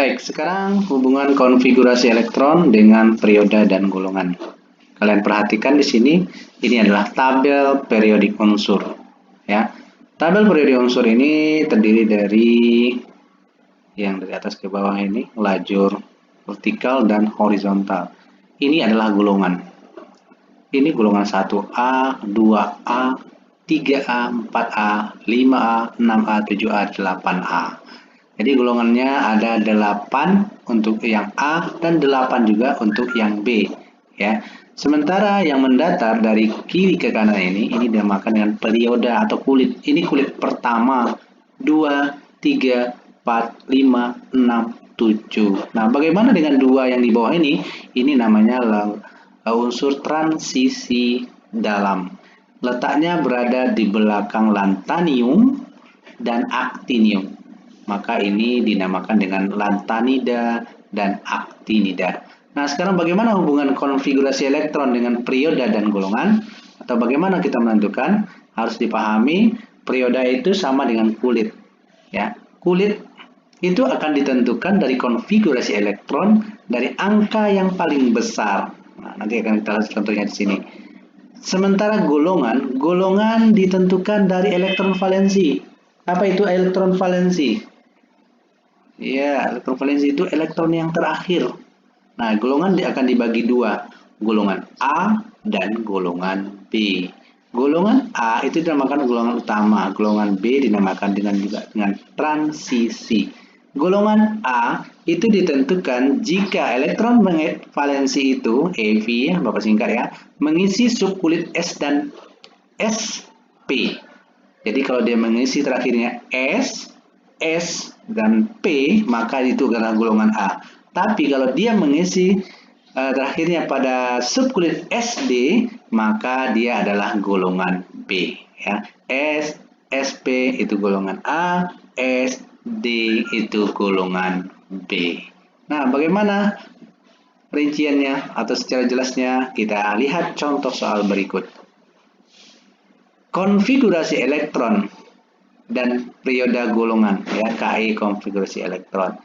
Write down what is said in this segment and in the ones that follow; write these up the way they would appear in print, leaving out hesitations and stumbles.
Baik, sekarang hubungan konfigurasi elektron dengan perioda dan golongan. Kalian perhatikan di sini, ini adalah tabel periodik unsur. Ya, tabel periodik unsur ini terdiri dari yang dari atas ke bawah ini, lajur vertikal dan horizontal. Ini adalah golongan. Ini golongan 1A, 2A, 3A, 4A, 5A, 6A, 7A, 8A. Jadi golongannya ada 8 untuk yang A dan 8 juga untuk yang B, ya. Sementara yang mendatar dari kiri ke kanan ini dinamakan dengan perioda atau kulit. Ini kulit pertama, 2, 3, 4, 5, 6, 7. Nah, bagaimana dengan 2 yang di bawah ini? Ini namanya unsur transisi dalam. Letaknya berada di belakang lantanium dan aktinium. Maka ini dinamakan dengan lantanida dan aktinida. Nah, sekarang bagaimana hubungan konfigurasi elektron dengan perioda dan golongan? Atau bagaimana kita menentukan? Harus dipahami, perioda itu sama dengan kulit. Ya, kulit itu akan ditentukan dari konfigurasi elektron dari angka yang paling besar. Nah, nanti akan kita lihat contohnya di sini. Sementara golongan ditentukan dari elektron valensi. Apa itu elektron valensi? Ya, elektron valensi itu elektron yang terakhir. Nah, golongan akan dibagi dua, golongan A dan golongan B. Golongan A itu dinamakan golongan utama, golongan B dinamakan juga dengan transisi. Golongan A itu ditentukan jika elektron valensi itu, EV ya, Bapak singkat ya, mengisi subkulit S dan SP. Jadi kalau dia mengisi terakhirnya S dan P, maka itu adalah golongan A. Tapi kalau dia mengisi terakhirnya pada subkulit SD, maka dia adalah golongan B. Ya. S, SP itu golongan A, S, D itu golongan B. Nah, bagaimana rinciannya atau secara jelasnya? Kita lihat contoh soal berikut. Konfigurasi elektron dan perioda golongan, ya, KI konfigurasi elektron.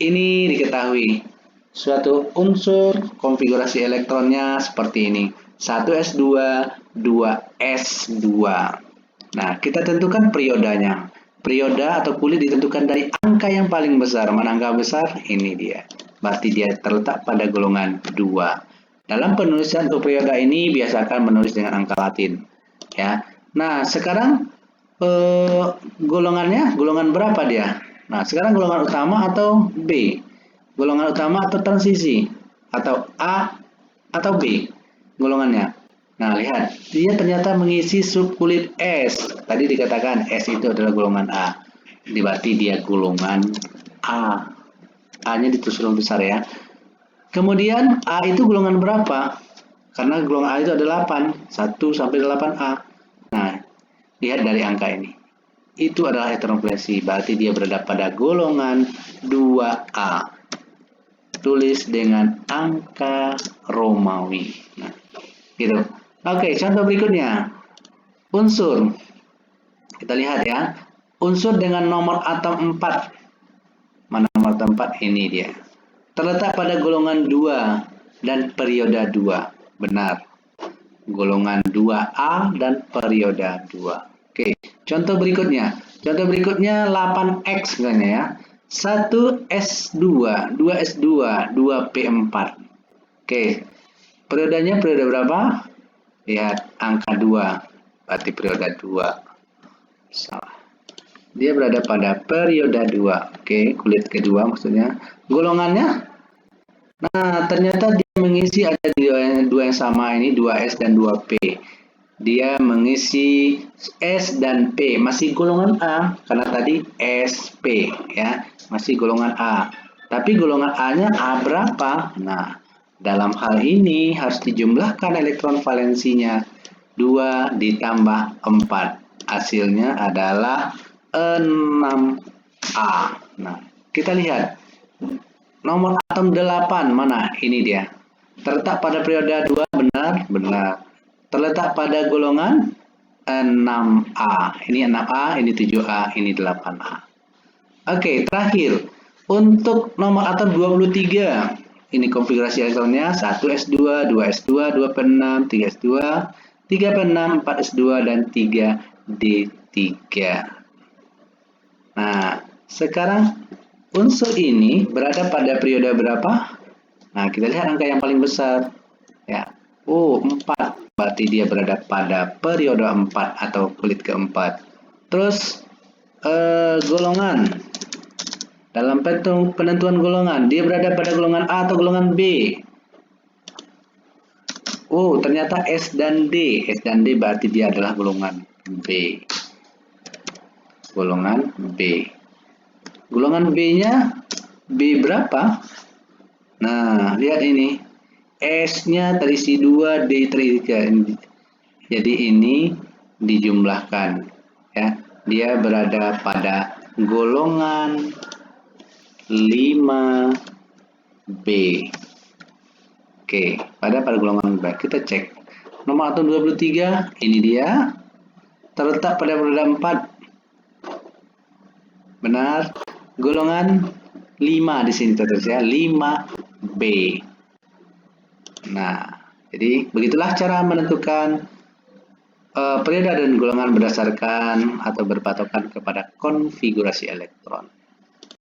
Ini diketahui suatu unsur konfigurasi elektronnya seperti ini, 1s2, 2s2. Nah, kita tentukan periodanya. Perioda atau kulit ditentukan dari angka yang paling besar. Mana angka besar? Ini dia. Berarti dia terletak pada golongan 2. Dalam penulisan untuk perioda ini biasakan menulis dengan angka Latin, ya. Nah, sekarang golongannya, golongan berapa dia? Nah, sekarang golongan utama atau B? Golongan utama atau transisi? Atau A atau B golongannya? Nah, lihat, dia ternyata mengisi subkulit S. Tadi dikatakan S itu adalah golongan A. Berarti dia golongan A. A-nya ditulis besar ya. Kemudian A itu golongan berapa? Karena golongan A itu ada 8, 1 sampai 8A. Nah, lihat dari angka ini. Itu adalah elektron valensi, berarti dia berada pada golongan 2A. Tulis dengan angka Romawi. Nah, gitu. Oke, contoh berikutnya. Unsur. Kita lihat ya. Unsur dengan nomor atom 4. Mana nomor atom 4? Ini dia. Terletak pada golongan 2 dan perioda 2. Benar. Golongan 2A dan perioda 2. Oke, contoh berikutnya. Contoh berikutnya 8X misalnya ya. 1S2, 2S2, 2P4. Oke. Periodanya periode berapa? Lihat angka 2. Berarti periode 2. Salah. Dia berada pada periode 2. Oke, kulit kedua maksudnya. Golongannya? Nah, ternyata dia mengisi ada dua yang sama ini, 2S dan 2P. Dia mengisi S dan P, masih golongan A, karena tadi SP, ya, masih golongan A. Tapi golongan A-nya A berapa? Nah, dalam hal ini harus dijumlahkan elektron valensinya. 2 ditambah 4. Hasilnya adalah 6A. Nah, kita lihat. Nomor atom 8, mana? Ini dia. Terletak pada periode 2, benar? Benar. Terletak pada golongan 6A. Ini 6A, ini 7A, ini 8A. Oke, terakhir. Untuk nomor atom 23, ini konfigurasi elektronnya 1s2, 2s2, 2p6, 3s2, 3p6, 4s2, dan 3d3. Nah, sekarang unsur ini berada pada periode berapa? Nah, kita lihat angka yang paling besar. Ya, 4. Berarti dia berada pada periode 4 atau kulit keempat. Terus, golongan. Dalam penentuan golongan, dia berada pada golongan A atau golongan B? Ternyata S dan D. S dan D berarti dia adalah golongan B. Golongan B. Golongan B-nya B berapa? Nah, lihat ini. S-nya terisi 2, D terisi 3. Jadi ini dijumlahkan. Ya, dia berada pada golongan 5B. Oke, pada golongan B. Kita cek. Nomor atom 23, ini dia. Terletak pada periode 4. Benar. Golongan 5 di sini tertulis ya, 5B. Nah, jadi begitulah cara menentukan periode dan golongan berdasarkan atau berpatokan kepada konfigurasi elektron.